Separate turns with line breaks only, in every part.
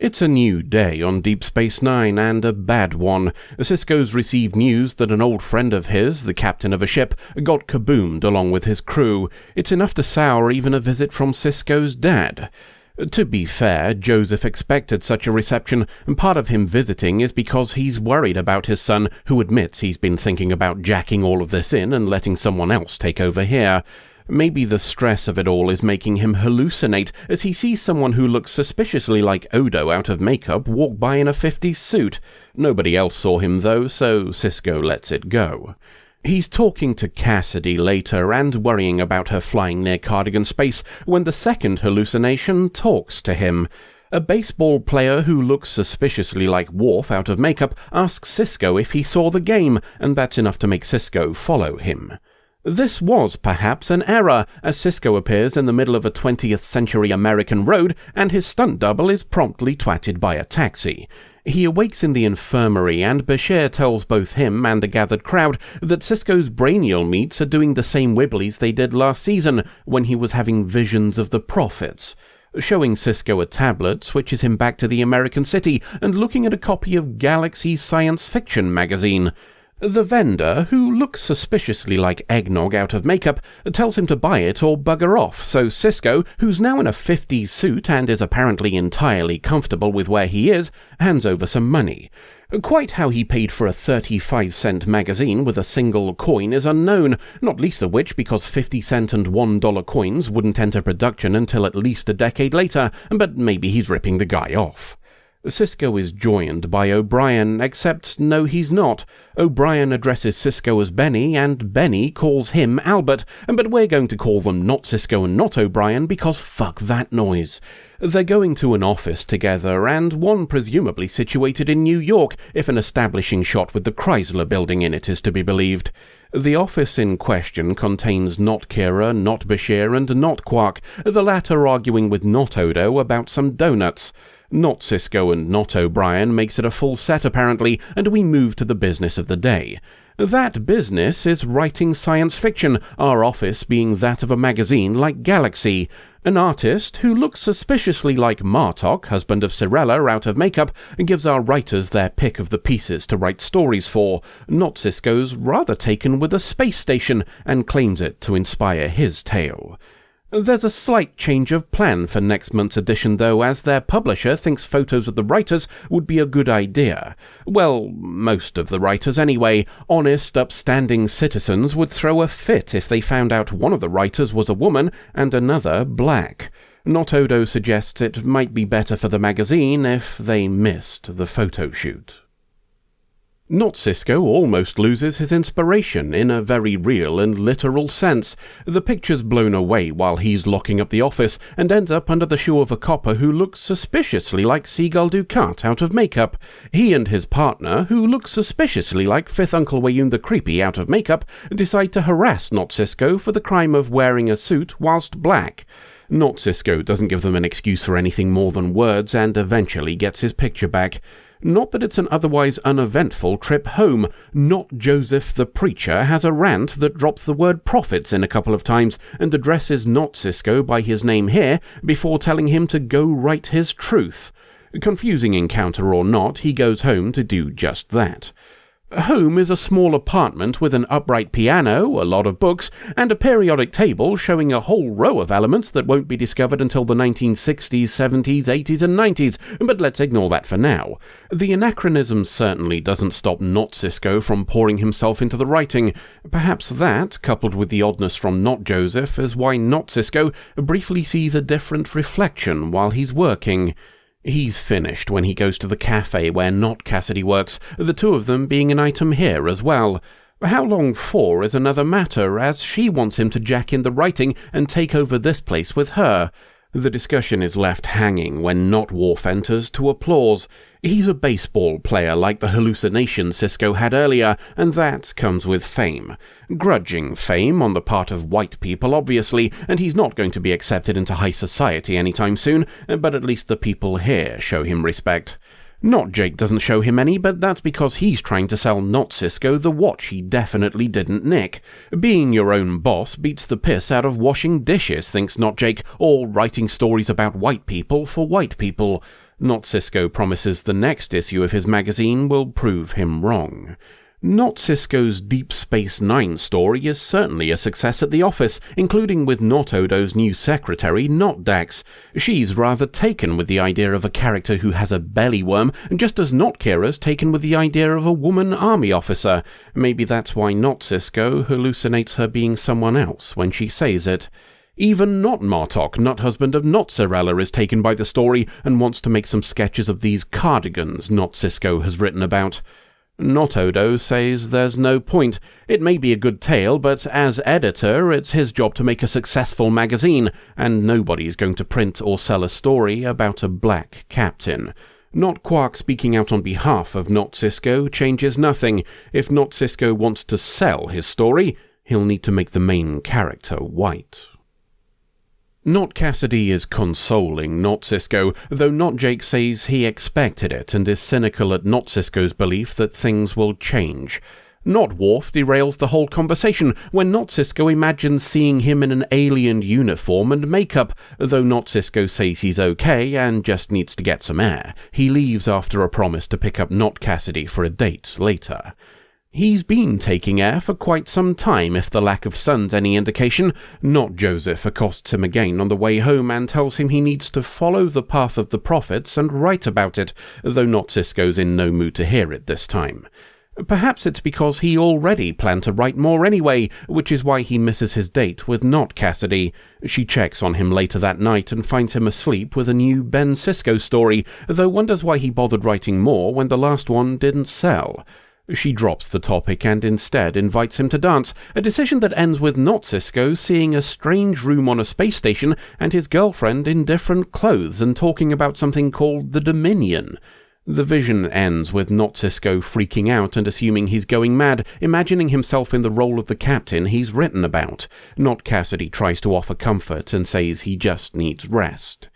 It's a new day on Deep Space Nine, and a bad one. Sisko's received news that an old friend of his, the captain of a ship, got kaboomed along with his crew. It's enough to sour even a visit from Sisko's dad. To be fair, Joseph expected such a reception, and part of him visiting is because he's worried about his son, who admits he's been thinking about jacking all of this in and letting someone else take over here. Maybe the stress of it all is making him hallucinate as he sees someone who looks suspiciously like Odo out of makeup walk by in a 50s suit. Nobody else saw him though, so Sisko lets it go. He's talking to Cassidy later and worrying about her flying near Cardigan Space when the second hallucination talks to him. A baseball player who looks suspiciously like Worf out of makeup asks Sisko if he saw the game, and that's enough to make Sisko follow him. This was perhaps an error, as Sisko appears in the middle of a 20th century American road and his stunt double is promptly twatted by a taxi. He awakes in the infirmary, and Bashir tells both him and the gathered crowd that Sisko's brainial meats are doing the same wibblies they did last season when he was having visions of the prophets. Showing Sisko a tablet switches him back to the American city and looking at a copy of Galaxy Science Fiction magazine. The vendor, who looks suspiciously like eggnog out of makeup, tells him to buy it or bugger off, so Sisko, who's now in a 50s suit and is apparently entirely comfortable with where he is, hands over some money. Quite how he paid for a 35-cent magazine with a single coin is unknown, not least of which because 50-cent and $1 coins wouldn't enter production until at least a decade later, but maybe he's ripping the guy off. Sisko is joined by O'Brien, except no he's not. O'Brien addresses Sisko as Benny, and Benny calls him Albert, but we're going to call them not Sisko and not O'Brien because fuck that noise. They're going to an office together, and one presumably situated in New York, if an establishing shot with the Chrysler building in it is to be believed. The office in question contains not Kira, not Bashir, and not Quark, the latter arguing with not Odo about some donuts. Not Sisko and not O'Brien makes it a full set apparently, and we move to the business of the day. That business is writing science fiction, our office being that of a magazine like Galaxy. An artist, who looks suspiciously like Martok, husband of Cirella out of makeup, gives our writers their pick of the pieces to write stories for. Not Sisko's rather taken with a space station, and claims it to inspire his tale. There's a slight change of plan for next month's edition though, as their publisher thinks photos of the writers would be a good idea. Well, most of the writers anyway. Honest, upstanding citizens would throw a fit if they found out one of the writers was a woman and another black. Not Odo suggests it might be better for the magazine if they missed the photo shoot. Not Sisko almost loses his inspiration in a very real and literal sense. The picture's blown away while he's locking up the office and ends up under the shoe of a copper who looks suspiciously like Seagull Ducat out of makeup. He and his partner, who looks suspiciously like Fifth Uncle Wayun the Creepy out of makeup, decide to harass Not Sisko for the crime of wearing a suit whilst black. Not Sisko doesn't give them an excuse for anything more than words and eventually gets his picture back. Not that it's an otherwise uneventful trip home. Not Joseph the Preacher has a rant that drops the word prophets in a couple of times and addresses Not Sisko by his name here before telling him to go write his truth. Confusing encounter or not, he goes home to do just that. Home is a small apartment with an upright piano, a lot of books, and a periodic table showing a whole row of elements that won't be discovered until the 1960s, 70s, 80s, and 90s, but let's ignore that for now. The anachronism certainly doesn't stop Not Sisko from pouring himself into the writing. Perhaps that, coupled with the oddness from Not Joseph, is why Not Sisko briefly sees a different reflection while he's working. He's finished when he goes to the cafe where Not Cassidy works, the two of them being an item here as well. How long for is another matter, as she wants him to jack in the writing and take over this place with her. The discussion is left hanging when Not Worf enters to applause. He's a baseball player like the hallucination Sisko had earlier, and that comes with fame. Grudging fame on the part of white people, obviously, and he's not going to be accepted into high society anytime soon, but at least the people here show him respect. Not Jake doesn't show him any, but that's because he's trying to sell Not Sisko the watch he definitely didn't nick. Being your own boss beats the piss out of washing dishes, thinks Not Jake, or writing stories about white people for white people. Not Cisco promises the next issue of his magazine will prove him wrong. Not Cisco's Deep Space Nine story is certainly a success at the office, including with Not Odo's new secretary, Not Dax. She's rather taken with the idea of a character who has a belly worm, just as Not Kira's taken with the idea of a woman army officer. Maybe that's why Not Cisco hallucinates her being someone else when she says it. Even Not Martok, Not husband of Not Cirella, is taken by the story and wants to make some sketches of these cardigans Not Cisco has written about. Not Odo says there's no point. It may be a good tale, but as editor, it's his job to make a successful magazine, and nobody's going to print or sell a story about a black captain. Not Quark speaking out on behalf of Not Cisco changes nothing. If Not Cisco wants to sell his story, he'll need to make the main character white. Not Cassidy is consoling Not Cisco, though Not Jake says he expected it and is cynical at Not Cisco's belief that things will change. Not Worf derails the whole conversation when Not Cisco imagines seeing him in an alien uniform and makeup, though Not Cisco says he's okay and just needs to get some air. He leaves after a promise to pick up Not Cassidy for a date later. He's been taking air for quite some time, if the lack of sun's any indication. Not Joseph accosts him again on the way home and tells him he needs to follow the path of the prophets and write about it, though Not Cisco's in no mood to hear it this time. Perhaps it's because he already planned to write more anyway, which is why he misses his date with Not Cassidy. She checks on him later that night and finds him asleep with a new Ben Sisko story, though wonders why he bothered writing more when the last one didn't sell. She drops the topic and instead invites him to dance, a decision that ends with Not Cisco seeing a strange room on a space station and his girlfriend in different clothes and talking about something called the Dominion. The vision ends with Not Cisco freaking out and assuming he's going mad, imagining himself in the role of the captain he's written about. Not Cassidy tries to offer comfort and says he just needs rest.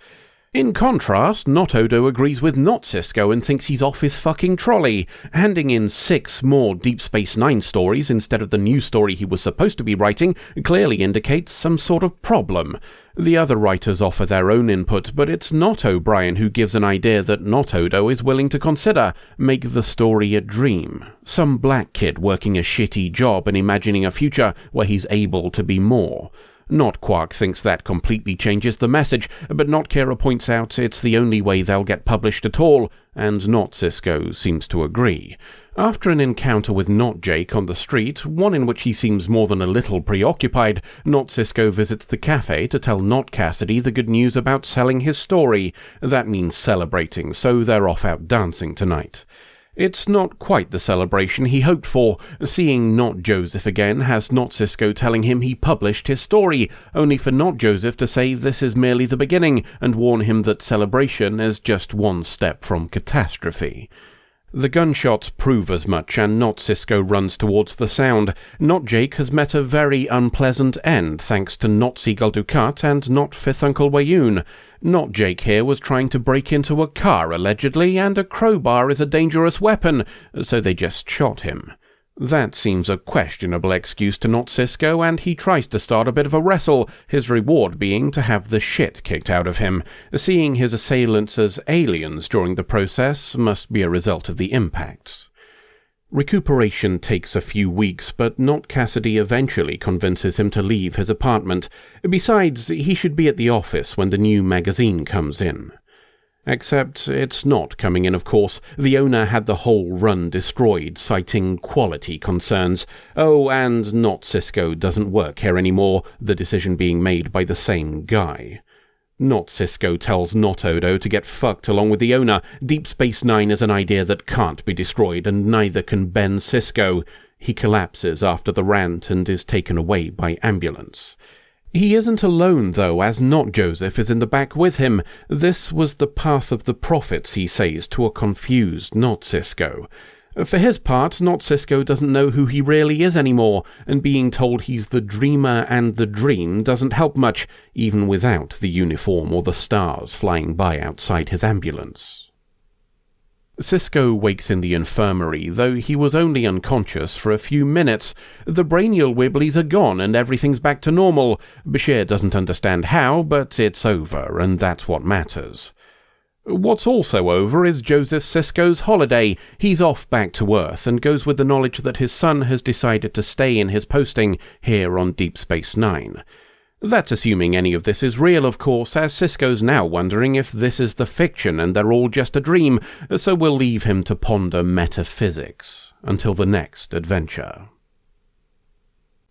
In contrast, Not Odo agrees with Not Cisco and thinks he's off his fucking trolley. Handing in 6 more Deep Space Nine stories instead of the new story he was supposed to be writing clearly indicates some sort of problem. The other writers offer their own input, but it's not O'Brien who gives an idea that Not Odo is willing to consider. Make the story a dream. Some black kid working a shitty job and imagining a future where he's able to be more. Not Quark thinks that completely changes the message, but Not Kira points out it's the only way they'll get published at all, and Not Cisco seems to agree. After an encounter with Not Jake on the street, one in which he seems more than a little preoccupied, Not Cisco visits the cafe to tell Not Cassidy the good news about selling his story. That means celebrating, so they're off out dancing tonight. It's not quite the celebration he hoped for. Seeing Not Joseph again has Not Cisco telling him he published his story, only for Not Joseph to say this is merely the beginning and warn him that celebration is just one step from catastrophe. The gunshots prove as much, and Not Cisco runs towards the sound. Not Jake has met a very unpleasant end, thanks to Not Seagull Dukat and Not Fifth Uncle Wayoon. Not Jake here was trying to break into a car, allegedly, and a crowbar is a dangerous weapon, so they just shot him. That seems a questionable excuse to Not Cisco, and he tries to start a bit of a wrestle, his reward being to have the shit kicked out of him. Seeing his assailants as aliens during the process must be a result of the impacts. Recuperation takes a few weeks, but Not Cassidy eventually convinces him to leave his apartment. Besides, he should be at the office when the new magazine comes in. Except it's not coming in, of course. The owner had the whole run destroyed, citing quality concerns. Oh, and Not Cisco doesn't work here anymore, the decision being made by the same guy. Not Cisco tells Not Odo to get fucked along with the owner. Deep Space Nine is an idea that can't be destroyed, and neither can Ben Cisco. He collapses after the rant and is taken away by ambulance. He isn't alone, though, as Not Joseph is in the back with him. This was the path of the prophets, he says, to a confused Not Cisco. For his part, Not Cisco doesn't know who he really is anymore, and being told he's the dreamer and the dream doesn't help much, even without the uniform or the stars flying by outside his ambulance. Cisco wakes in the infirmary, though he was only unconscious for a few minutes. The brainial wibblies are gone and everything's back to normal. Bashir doesn't understand how, but it's over, and that's what matters. What's also over is Joseph Sisko's holiday. He's off back to Earth and goes with the knowledge that his son has decided to stay in his posting here on Deep Space Nine. That's assuming any of this is real, of course, as Sisko's now wondering if this is the fiction and they're all just a dream, so we'll leave him to ponder metaphysics until the next adventure.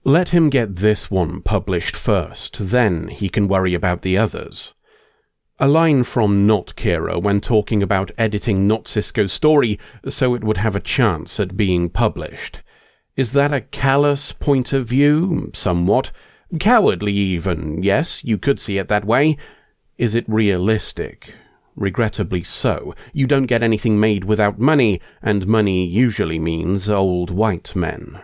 Let him get this one published first, then he can worry about the others. A line from Not Kira when talking about editing Not Sisko's story so it would have a chance at being published. Is that a callous point of view? Somewhat. Cowardly even, yes, you could see it that way. Is it realistic? Regrettably so. You don't get anything made without money, and money usually means old white men.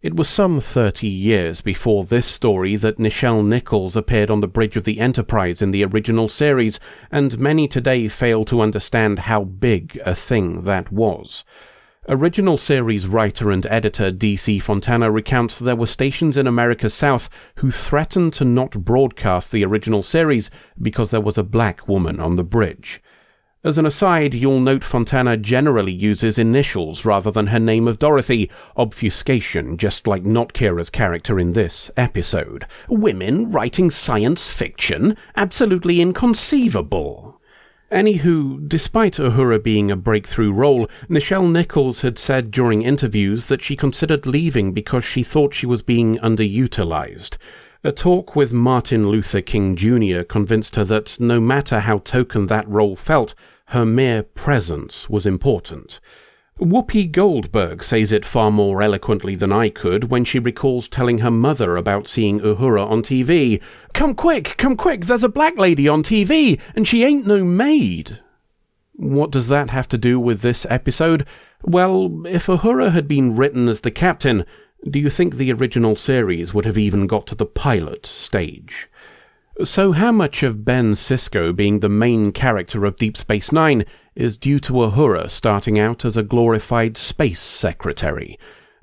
It was some 30 years before this story that Nichelle Nichols appeared on the bridge of the Enterprise in the original series, and many today fail to understand how big a thing that was. Original series writer and editor Dorothy Fontana recounts there were stations in America's South who threatened to not broadcast the original series because there was a black woman on the bridge. As an aside, you'll note Fontana generally uses initials rather than her name of Dorothy, obfuscation, just like Not Kira's character in this episode. Women writing science fiction? Absolutely inconceivable. Anywho, despite Uhura being a breakthrough role, Nichelle Nichols had said during interviews that she considered leaving because she thought she was being underutilized. A talk with Martin Luther King Jr. convinced her that no matter how token that role felt, her mere presence was important. Whoopi Goldberg says it far more eloquently than I could when she recalls telling her mother about seeing Uhura on TV. Come quick, there's a black lady on TV, and she ain't no maid." What does that have to do with this episode? Well, if Uhura had been written as the captain, do you think the original series would have even got to the pilot stage? So how much of Ben Sisko being the main character of Deep Space Nine is due to Uhura starting out as a glorified space secretary?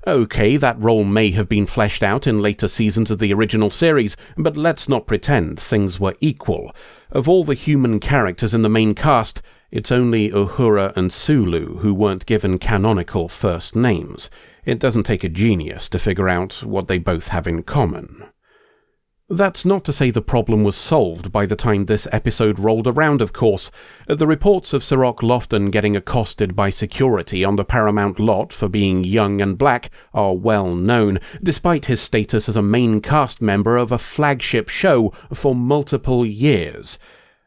Okay, that role may have been fleshed out in later seasons of the original series, but let's not pretend things were equal. Of all the human characters in the main cast, it's only Uhura and Sulu who weren't given canonical first names. It doesn't take a genius to figure out what they both have in common. That's not to say the problem was solved by the time this episode rolled around, of course. The reports of Cirroc Lofton getting accosted by security on the Paramount lot for being young and black are well known, despite his status as a main cast member of a flagship show for multiple years.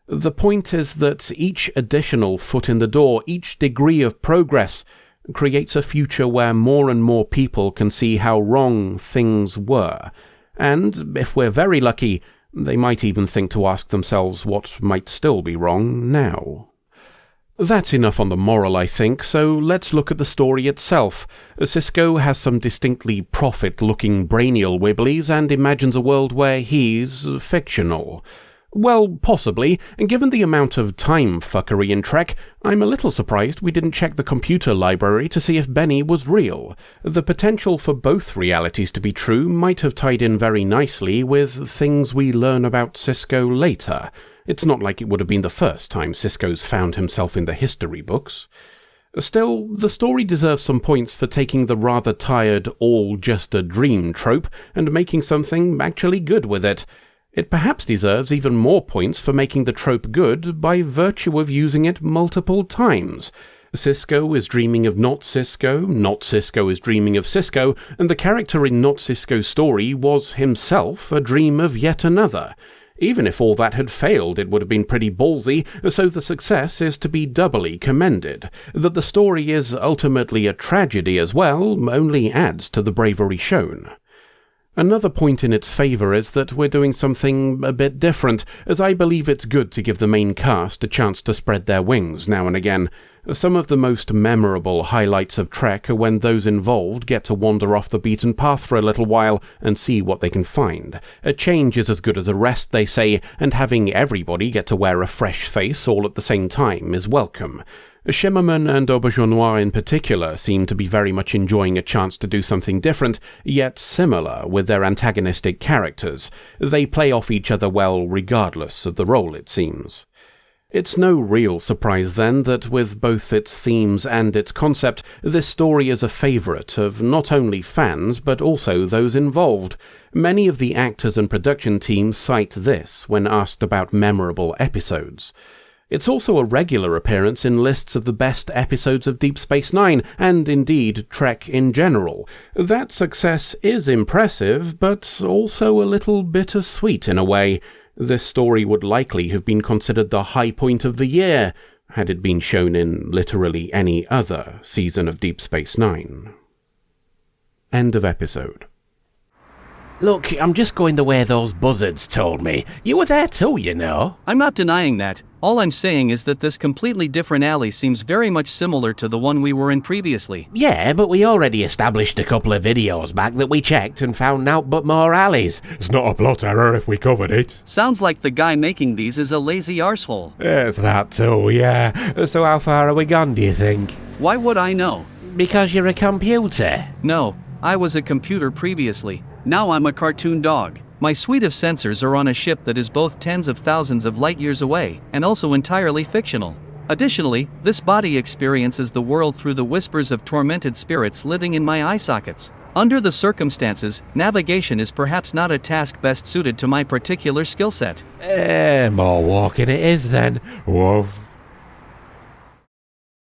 The point is that each additional foot in the door, each degree of progress, creates a future where more and more people can see how wrong things were. And, if we're very lucky, they might even think to ask themselves what might still be wrong now. That's enough on the moral, I think, so let's look at the story itself. Sisko has some distinctly prophet-looking brainial wibblies and imagines a world where he's fictional. Well, possibly, and given the amount of time fuckery in Trek, I'm a little surprised we didn't check the computer library to see if Benny was real. The potential for both realities to be true might have tied in very nicely with things we learn about Sisko later. It's not like it would have been the first time Sisko's found himself in the history books. Still, the story deserves some points for taking the rather tired all just a dream trope and making something actually good with it. It perhaps deserves even more points for making the trope good by virtue of using it multiple times. Sisko is dreaming of Not Sisko is dreaming of Sisko, and the character in Not Sisko's story was himself a dream of yet another. Even if all that had failed, it would have been pretty ballsy, so the success is to be doubly commended. That the story is ultimately a tragedy as well only adds to the bravery shown. Another point in its favour is that we're doing something a bit different, as I believe it's good to give the main cast a chance to spread their wings now and again. Some of the most memorable highlights of Trek are when those involved get to wander off the beaten path for a little while and see what they can find. A change is as good as a rest, they say, and having everybody get to wear a fresh face all at the same time is welcome. Shimmerman and Auberjonois in particular seem to be very much enjoying a chance to do something different, yet similar with their antagonistic characters. They play off each other well regardless of the role, it seems. It's no real surprise then that with both its themes and its concept, this story is a favourite of not only fans but also those involved. Many of the actors and production teams cite this when asked about memorable episodes. It's also a regular appearance in lists of the best episodes of Deep Space Nine, and indeed Trek in general. That success is impressive, but also a little bittersweet in a way. This story would likely have been considered the high point of the year, had it been shown in literally any other season of Deep Space Nine. End of episode.
Look, I'm just going the way those buzzards told me. You were there too, you know.
I'm not denying that. All I'm saying is that this completely different alley seems very much similar to the one we were in previously.
Yeah, but we already established a couple of videos back that we checked and found out but more alleys.
It's not a plot error if we covered it.
Sounds like the guy making these is a lazy arsehole.
It's that too, yeah. So how far are we gone, do you think?
Why would I know?
Because you're a computer.
No, I was a computer previously. Now I'm a cartoon dog. My suite of sensors are on a ship that is both tens of thousands of light years away, and also entirely fictional. Additionally, this body experiences the world through the whispers of tormented spirits living in my eye sockets. Under the circumstances, navigation is perhaps not a task best suited to my particular skill set.
More walking it is then. Woof.